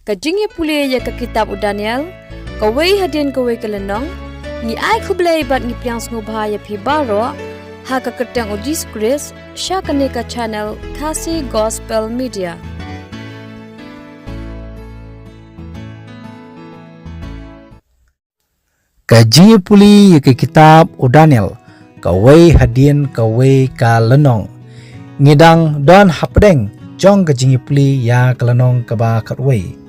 Kajingye pule ya ka kitab u Daniel, kawai hadin kawai kelenong, ni ai kublai bat ni piang ngubha ya pi baro, ha ka ketang u Jesus Christ, sya ka channel Kasih Gospel Media. Kajingye puli ya ka kitab u Daniel, kawai hadin kawai ka lenong. Ngidang don hapdeng jong kajingye puli ya kelenong kaba katwai.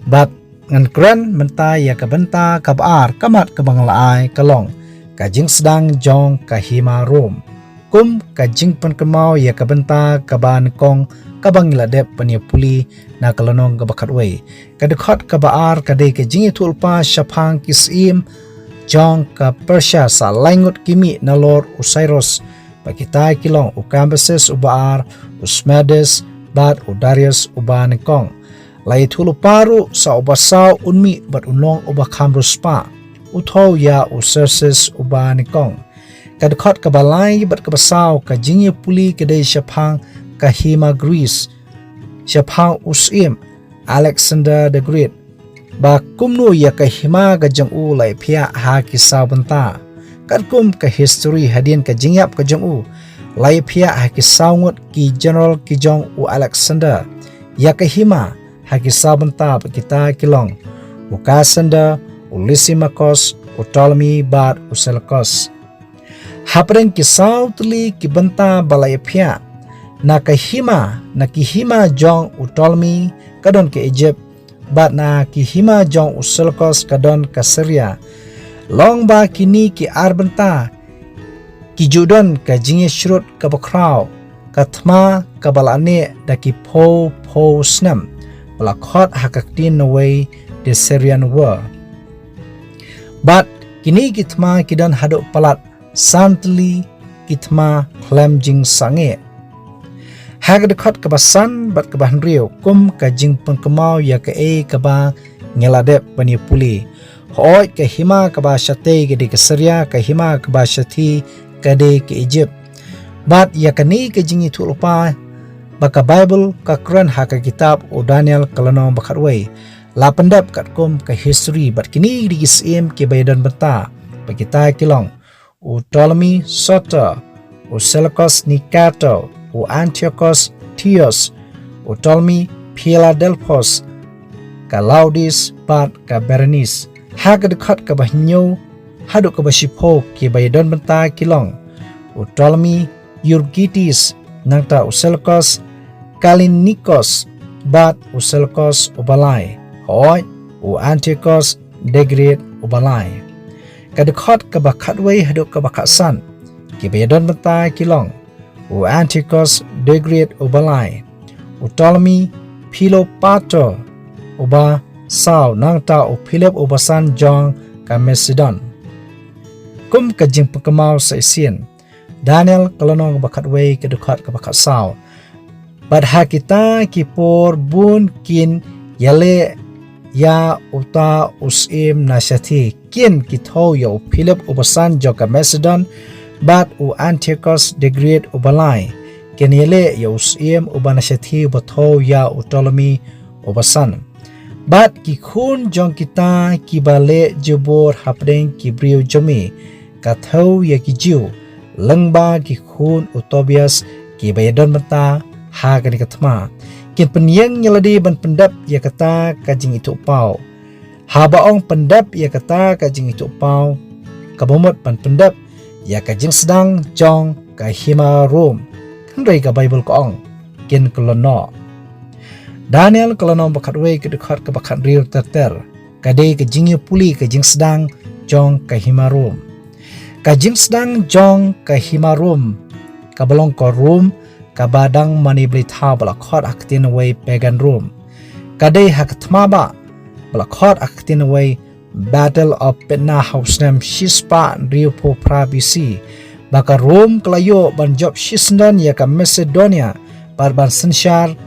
Bat ngan keren menta ya kabenta kabar kamat kabanglaai kalong kajing sedang jong kahima rom kum kajing pen kemau ya kabenta kaban kong kabang ladep penia puli na kalonong kabakatway kadekot kabar kade kajing tulpa syapang kisim jong ka Persia sa langut kimi na Lord Osiris pakitai kilong ukambeses ubaar usmedes bat udarius uban kong lai thulu paru sa obasau unmi bat unong obakam ruspa utho ya userses ubani kong kadkhot kabalai bat kabasau kajingye puli kedai syapang kahima Greece syapang usim Alexander the Great ba kumnu ya kahima gajang u lai phia ha kisau benta kadkum ka history hadin kajingyap kajang u lai phia ha kisau ngot ki general kijong u Alexander ya kahima haki sabenta kita kilong ukasanda Lysimachus Ptolemy bat Seleucus hapreng kisau tuli kibenta balayapia na kihima jong Ptolemy kadon ke Egypt bat na kihima jong Seleucus kadon ke Syria long ba kini ki arbenta ki judon ka jinge shrut ka bakraw katma kabalane daki po snam Lakot hakaktin away the Syrian war. But kini kitma kidan hadok palat santli kitma klamjing sange. Hagdekot kabasan bat kabahan rio kum kajing pengkemau ya ke kaba ngeladep bani puli. Hoy ke hima kaba syate gede ke Syria ke hima kaba syati gede ke Egypt. But ya kani kajing itu lupa baka Bible ka Quran ha ka kitab o Daniel kalano bakatway la pendap kat kom ka history bat kini digisim ke bayadan benta pakita kilong o Ptolemy Soter o Seleucus Nicator o Antiochus Thios o Ptolemy Philadelphos ka Laodice bat ka Berenice ha ka dekat ka bahnyo haduk ka basipo ke bayadan benta kilong o Ptolemy Euergetes nangta o Seleucus Kalinikos bat Seleucus ubalai hoy u Antiochus the Great ubalai kadekot kabakatway haduk kabakasan kibayadon benta kilong u Antiochus the Great ubalai u Ptolemy Philopator uba saw nangta u Philip ubasan jong ka Macedon kum kajing pekemau sa isin Daniel kalonong bakatway kadekot kabakasaw Badha kita kipor bun kin yale ya uta usim nasyati kin kitho ya Philip ubasan joka Macedon bat u Antiochus the Great ubalai kin yale ya usim ubanasyati batho ya Ptolemy ubasan bat kikhun jong kita kibale jebor hapdeng kibrio jomi katho ya kijiu lengba kikhun Tobias kibayadon menta ha kani katma kin penyeng nyeladi ban pendap ya kata kajing itu pau ha baong pendap ya kata kajing itu pau kabomot ban pendap ya kajing sedang jong kahima rom kendai ka Bible ko ong kin kolono Daniel kolono bakatway kedekat ke bakat real terter kade kajing puli kajing sedang jong kahima rom kajing sedang jong kahima rom kabalong ko rom kabadang mani blitha balakot aktin away pagan Rome kadai hakatma ba balakot aktin away Battle of Petna Hausnam Shispa Riupo Pravisi baka Rome kelayo banjob Shisndan ya ka Macedonia barban sensyar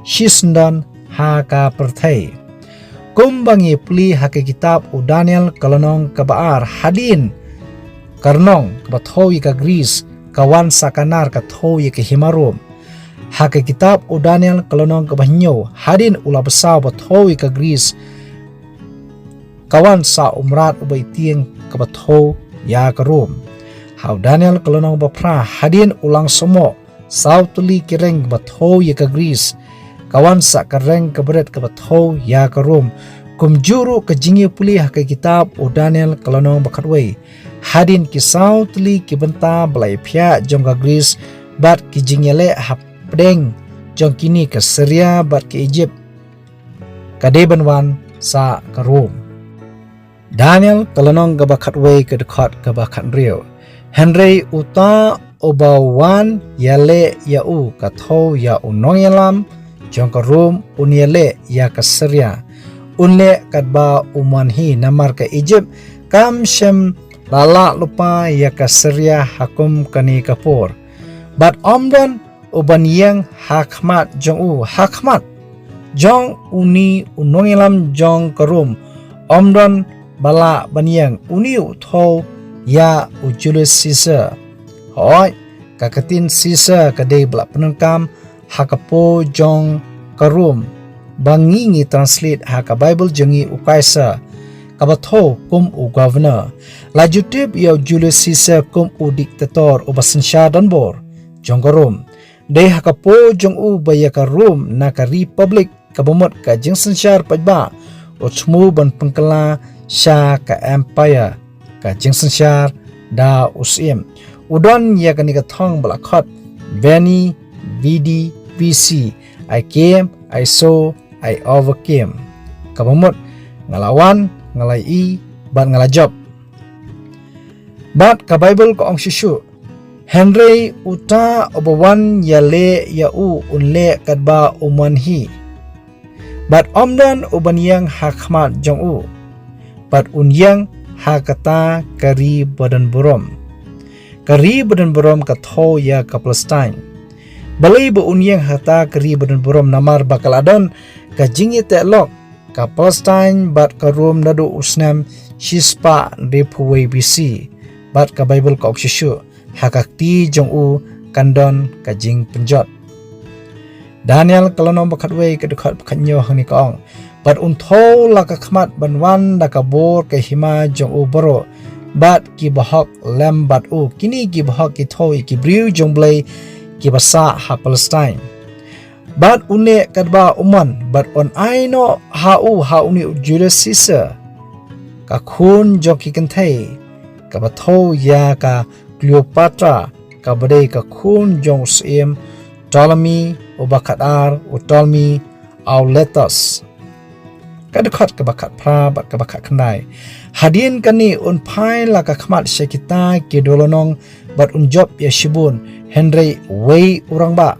Shisndan ha ka perthai kumbangi puli ha ka kitab u Daniel kalonong kabaar hadin karnong kabathoy ka Greece kawan sakanar ka thoy ke himarom haka kitab o Daniel kalonong kabahnyo hadin ula besar bathowi ka Greece kawan sa umrat ubay tiang kabatho ya ka Rome. How Daniel kalonong bapra hadin ulang somo saw tuli kireng batho ya ka Greece kawan sa kareng kabret kabatho ya ka Rome. Kumjuru ka jingi puli haka kitab o Daniel kalonong bakatway hadin kisaw tuli kibenta balay pia jong ka Greece bat ki jingyale hapdeng jong kini ka Syria bat ki Egypt kadebanwan sa ka Rome. Daniel kalonong gabakatway kadekot gabakat rio Henry uta obawan yale yau katho ya unong yalam jong ka Rome unyale ya ka Syria unle kadba umanhi namar ka Egypt kam shem lala lupa ya ka Syria hakum kani kapur bat omdan uban yang hakmat jong hakmat jong uni unong yalam jong ka Rome omdan bala banyang uni utho ya Julius Caesar hoi kakatin Caesar kadai bala penengkam hakapo jong karum bangingi translate haka Bible jengi ukaisa kabatho kum u governor lajutip ya Julius Caesar kum u diktator u basansya danbor jong karum dai hakapo jong u bayaka Rom na ka republic kabamot ka jeng sansyar pajba u chmu ban pengkala sya ka empire ka jeng sansyar da usim udon ya kani ka thong balakot Veni Vidi Vici I came I saw I overcame kabamot ngalawan ngalai bat ngalajop bat ka Bible ko ang shishu Henry uta obawan yale yau unle kadba umanhi bat omdan ubanyang hakmat jong u bat unyang hakata kari badan burom katho ya ka Palestine balai bu unyang hata kari badan burom namar bakal adon ka jingi telok ka Palestine bat ka Rom nadu usnam shispa repuwe BC bat ka Bible ka okshishu hakakti jong u kandon ka jing penjot Daniel kalonong bakatwe kadukhat bakhanyo hangni kaong bat untho la ka khmat banwan da ka bor ka hima jong u baro bat ki bahok lem bat u kini ki bahok ki thoi ki briu jong blai ki basa ha Palestine bat une kadba uman bat on aino ha uni Julius Caesar ka khun jong ki kanthai ka batho ya ka Cleopatra ka badai ka khun jong sim Ptolemy o bakadar o Ptolemy Auletus kadukhat ka bakat pra bat ka bakat kandai hadin kani un pai la ka khmat syakita ki dolonong bat un job ya shibun Henry wei urang ba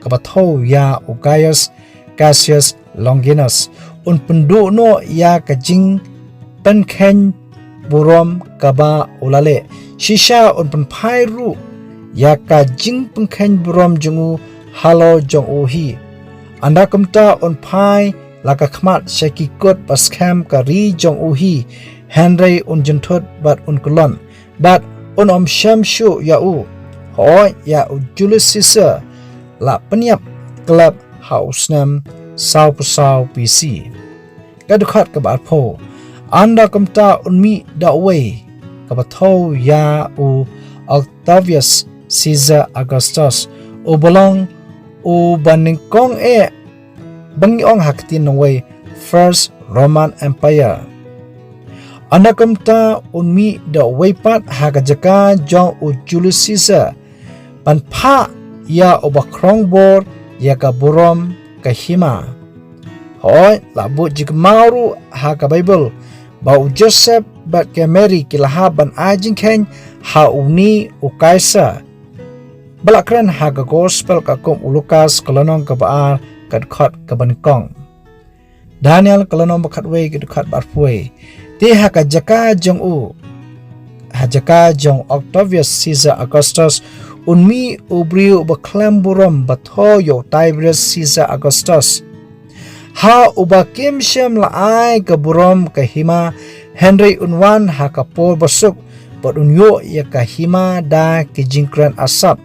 ka batho ya Gaius Cassius Longinus un pendu no ya ka jing penkhen burom ka ba ulale shisha un pen pai ru ya ka jing penkhen burom jungu halo jong uhi anda kumta un pai laka khmat syakikot paskam ka ri jong uhi Henry un jenthot bat un kulon bat un om shamshu ya u hoi ya Julius Caesar la penyap club house nam sau pusau BC kadukhat ka bat pho anda kumta un mi da way ka batho ya u Octavius Caesar Augustus o bolong o baningkong bangi ong haktin nongway First Roman Empire anakamta unmi da waypat hakajaka jong u Julius Caesar panpa ya obakrong bor ya ka burom kahima hoi labu jikmaru haka Bible bau Joseph bat ke Mary kilahaban ajing ken ha uni u Kaisar balakran haka gospel ka kum Lukas kolonong ka baar kadkhat kabankong Daniel kalonong bakatwe kadkhat barfwe ti haka jaka jong u hajaka jong Octavius Caesar Augustus unmi ubriu baklam buram batho yo Tiberius Caesar Augustus ha ubakim shem la ai ka buram ka hima Henry unwan haka por basuk bat unyo ya ka hima da kijingkran asap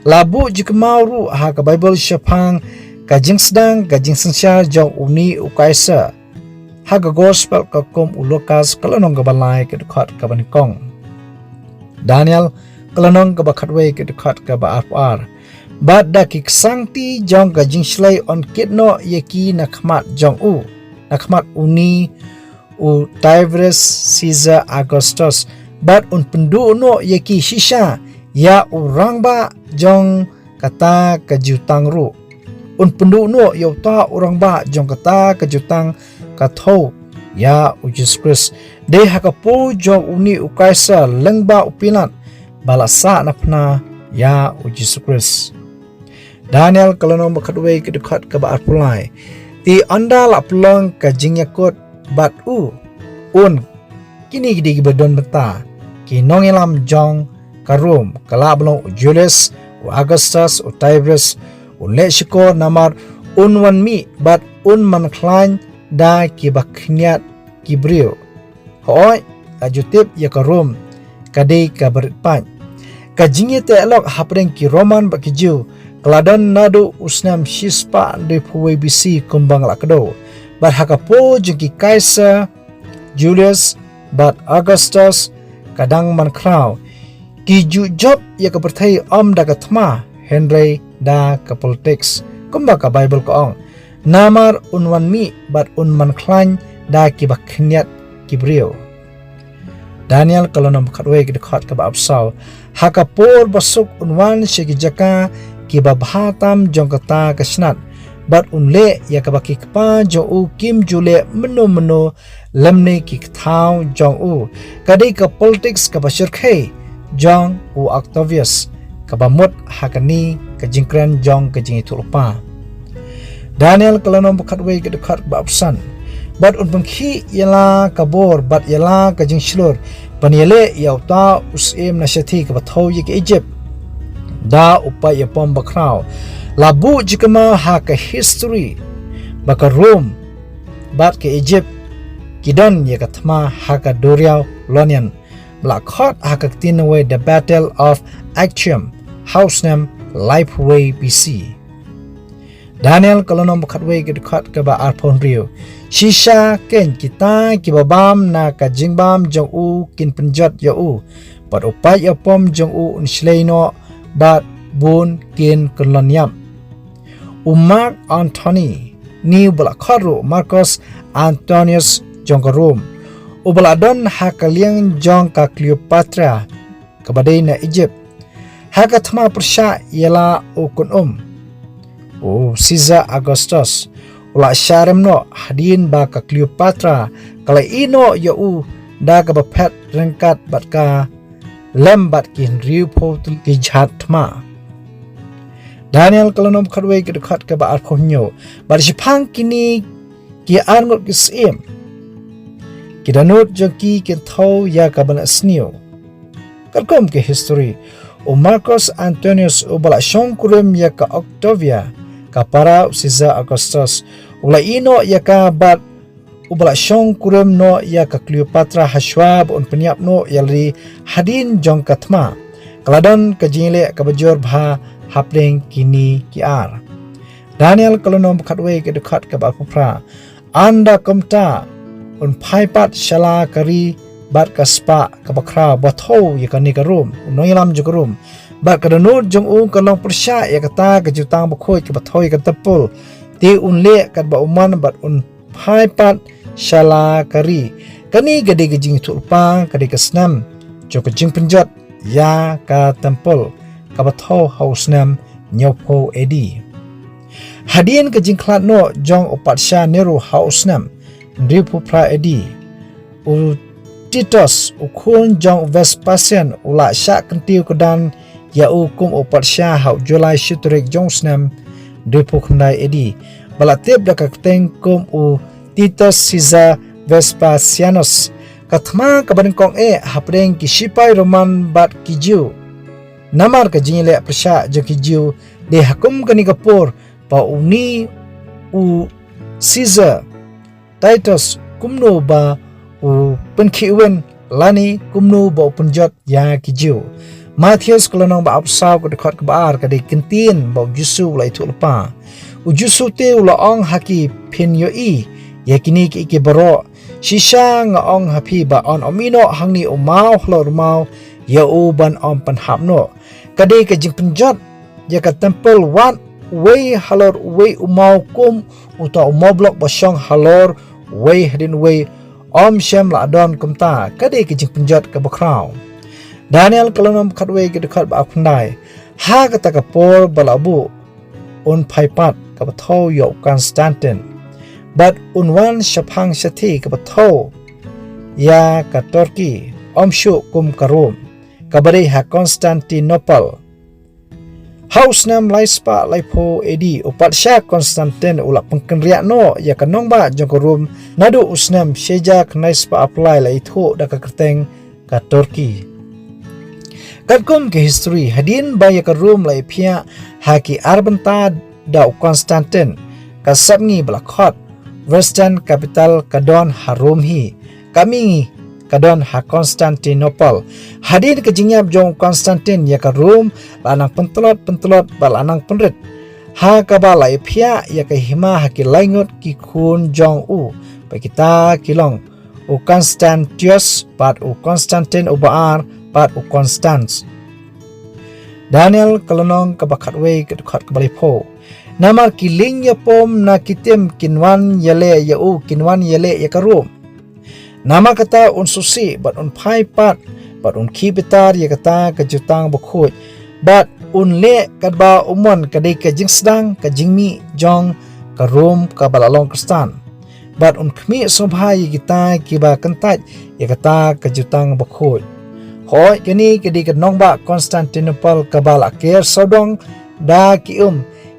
labu jikmau ru ha ka Bible syapang kajing sedang kajing sensya jong uni ukaisa ha ka gospel ka kom ulokas kalanong ka balai ke dekat ka banikong Daniel kalanong ka bakatwe ke dekat ka ba ar bad da ki sangti jong kajing slay on kitno yeki nakmat jong nakmat uni u Tiberius Caesar Augustus bad un pendu no yeki shisha ya orang ba jong kata kejutang ru un pendu no ya ta orang ba jong kata kejutang kathau ya Jesus Christ de hakapu jong uni ukaisa lengba upilan balasa napna ya Jesus Christ Daniel kalanom bakadwe ke dekat ke ba pulai ti anda la pelong kajing yakut bat un kini gidi bedon beta ki nongilam jong karum kala belong Julius Augustus Tiberius leshiko namar wan mi bat man klein da ki bakniat kibrio hoi ajutip ya karum kadai ka berpan kajingi te elok hapreng ki Roman bakiju keladan nadu usnam shispa de puwe BC kumbang lakdo bat hakapo jengki Kaisar Julius bat Augustus kadang man kraw ki job ya ka perthai da katma Henry da ka politics kumba ka Bible ko ong namar unwan mi bat man klan da ki bakniat kibrio Daniel kalonom khatwe ki dekat ka absaw hakapor basuk unwan shegi jaka ki babhatam jongkata kasnat bat unle ya ka baki kpa jo kim jule meno lamne ki thau jong kadai ka politics ka bashir khe jong Octavius kabamut hakani kajingkran jong kajing itulpa Daniel kalanom bakatwe ke dekat babsan bat unbangki yala kabor bat yala kajing shlur paniele yauta usem nasati ka bathau ye Egypt da upay yapom bakraw labu jikama ha ka history baka Rome bat ke Egypt kidan ye kathma ha ka Doriaw Lonian Blackheart hakaktin away the Battle of Actium, house name Lifeway BC. Daniel kalonom bakatwe gedekat ke ba arpon rio. Shisha ken kita kibabam na kajingbam jong kin penjat ya Pat upai ya pom jong unsleino bat bun kin koloniam. Mark Antony ni Blackheart Marcus Antonius jong Rome. Ubaladon hakaliang jong ka Cleopatra kabadai na Egypt hakathma persya ialah ukun Caesar Augustus ula syarem no hadin ba ka Cleopatra kala ino yau da ka bapet rengkat bat ka lembat kin riu po ki jatma Daniel kalonom khadwe ki dekat ka ba arkhonyo bar sipang kini ki arngot kisim kidanut joki ken thau ya kabana snio kalkom ke history Marcus Antonius ubala shongkurem ya ka Octavia kapara Caesar Augustus ula ino ya ka bat ubala shongkurem no ya ka Cleopatra hashwab on penyap no yalri hadin jong katma kaladon kajingle kabajor bha hapling kini kiar Daniel kalonom khatwe ke dekat ka ba pupra anda komta un phaipat shala kari bat kaspa kabakra bathau yakani karum noilam jukurum bat kadanut jong kalong persya ya kata kejutang bakhoi ke bathau ka tapul ti unle kat ba uman bat un phaipat shala kari kani gade gejing tulpa kade kasnam jok jing penjat ya ka tempul ka bathau hausnam nyopo edi hadin kejing klatno jong upatsya neru hausnam Dripu pra edi Titus ukun jong Vespasian ula syak kentiu kedan ya ukum upatsya hau Julai syuturik jong snam dripu kendai edi balatip daka keteng kum Titus Caesar Vespasianus kathma kabadengkong hapdeng kisipai Roman bat kijiu namar kajingle persya jo kijiu de hakum kani kapur pa uni Caesar Titus kumno ba penkiwen lani kumno ba penjat ya kijiu Matius kelenong ba apsaw ke dekat kebar ke di kentin ba ujusu ulai tu lepa. Ujusu te ulaong haki pin yoi yakini ki iki baro shisha nga ong hapi ba on omino hangni umau hlor mau ya u ban om panhapno kade ke jing penjat ya ka temple wat way halor way umau kum uta umau blok basong halor way hadin way om shem la adon kumta kade ke jing penjat ke bakraw Daniel kalanom khatwe ke dekat ba akhnai ha kata ka por balabu un phaipat ka batho yo Constantine but unwan shapang shati ka batho ya ka Turkey omshu kum karum kabari ha Constantinople Haus nam laispa laipo edi upat sya Constantine ulak pengkenriak no ya kanong ba jongkorum nadu usnam sheja knaispa apply la ithu da ka kerteng ka Turkey Kadkum ke history hadin ba ya karum la ipia haki arbenta da Constantine ka sabngi blakhot western capital kadon harumhi kami kadon ha Constantinople hadin ke jingyap jong Constantine ya karum lanang pentelot balanang penrit ha kabala ipia ya ke hima haki laingut ki kun jong u pa kita kilong u Constantius pat u Constantine u baar pat u Constance Daniel kalonong kabakatwe kedekat kebalipo Namar kiling ya pom na kitim kinwan yale ya u kinwan yale ya karum. Nama kata un susi but un pai pat but un kibitar ya kata kejutang bukut but un le kadba umon kadai kajing sedang kajingmi jong karum kabalalong kristan but un kmi sobhai kita kiba kentat ya kata kejutang bukut. Hoi kini kedi kenong ba Constantinople kabal akhir sodong da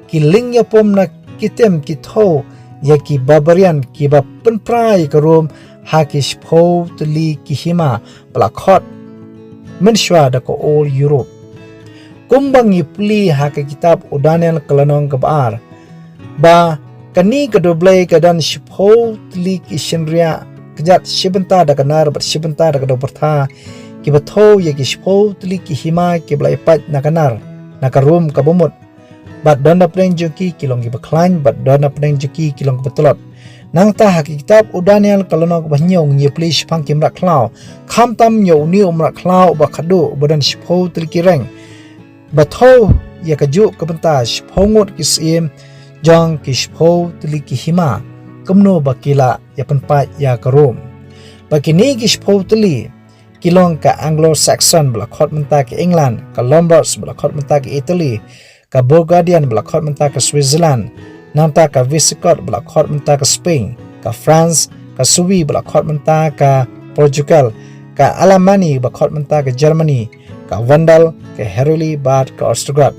kiling ya pom na kitem kitho ya ki barbarian ki ba penprai karum hakish po tli kihima blakhot menshwa da ko all Europe kumbang ipli haka kitab Daniel kalanong kabar ba kani kadoblay kadan shpo tli kishenria kejat shibenta da kanar bat shibenta da kadobertha ki batho ya ki shpo tli kihima ki blai pat na kanar na karum kabumut bat dona pneng joki kilong ki baklan bat dona pneng joki kilong betulot nang ta haki kitab Daniel kalonok banyong nye plish pang kimrak klau kham tam nyo ni umrak klau ba khadu badan shpo trikireng batho ya kaju kabenta shpo ngot kisim jang ki shpo triki hima kumno bakila ya penpat ya karum bakini ki shpo tli kilong ka Anglo-Saxon blakhot menta ke England ka Lombards blakhot menta ke Italy ka Bulgarian blakhot menta ke Switzerland nanta ka Visigoth blakhot menta ke Spain ka France ka Suwi blakhot menta ka Portugal ka Alemani blakhot menta ke Germany ka Vandal ke Heruli bat ka Ostrogoth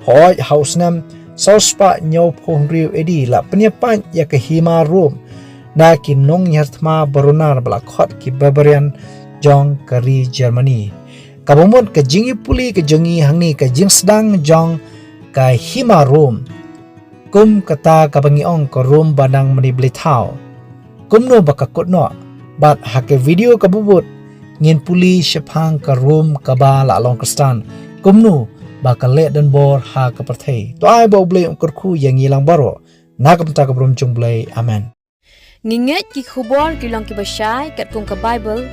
hoi hausnam sospa nyaw phongriu edi la penyepan ya ke hima Rome na ki nong yartma barunar blakhot ki Bavarian jong kari Germany kabumut ke jingi puli ke jongi hangni ke jing sedang jong ka hima Rome kum kata kabangi ong ko Rome badang mani blithau kumno bakakutno bat hake video kabubut ngin puli shapang ka Rome kaba la long kristan kumno bakale dan bor ha ka perthei to ai bo blei kurku yang ilang baro nakam ta kabrum chung blei amen Ninget ki khubor kilong ki bashay kat kung ka Bible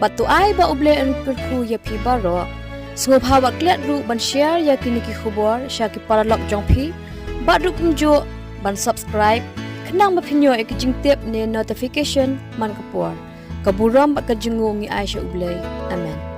bat to ai ba uble an kurku ya pi baro Sungguh hawa klet ru ban share ya kini ki khubor sha ki paralok jong phi ba ru kum jo ban subscribe khnang ma phinyo ek jing tip ne notification man kapor kaburam ba ka jingu ngi aisha ublay amen